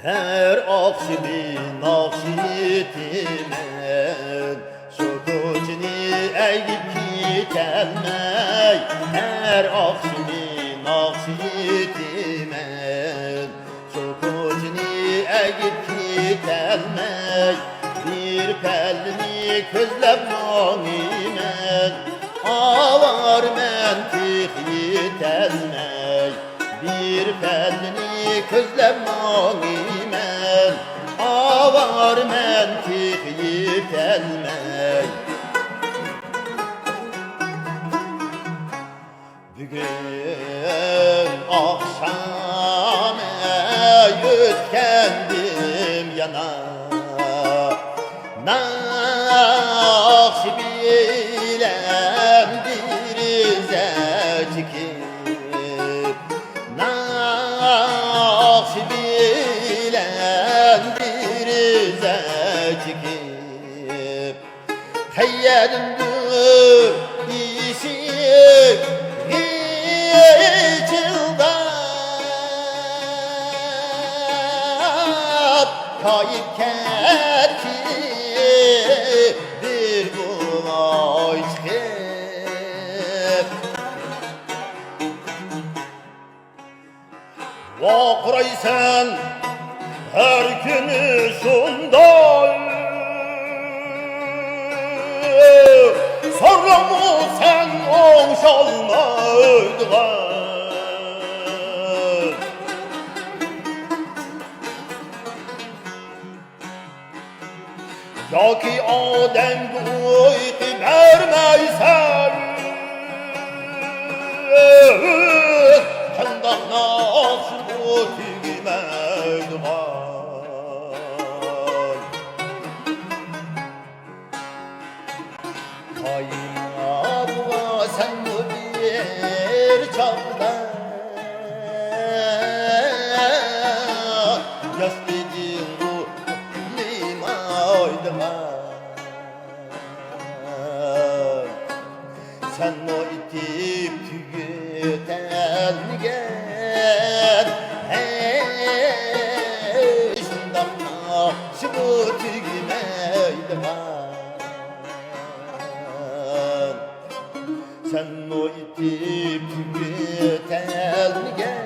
Her akşamı nakşitimen Şokocini eğip gitelmey Her akşamı nakşitimen Şokocini eğip gitelmey Bir pelni közlep manimen Ağlar mentik yitelmey Bir pelni közlep manimen Ağlar mentik yitelmey Bugün akşam yötkendim yana Nakşibilem dirize çıkıp Nakşibilem dirize çıkıp Teyyedimdir işik içildap Kayıp kerki bir bulay çıkıp Vakraysen her günü şunday Sonra mı sen oğuşalmaydın Ya ki Adem uyku vermeysen Kendin nasıl tüymeydin Kayınabla sen bir çağda Yastıcın ruhlimaydın Sen o itip tüyüten gel Şundan nasıl tüymeydin Sen o itip tüyüten gel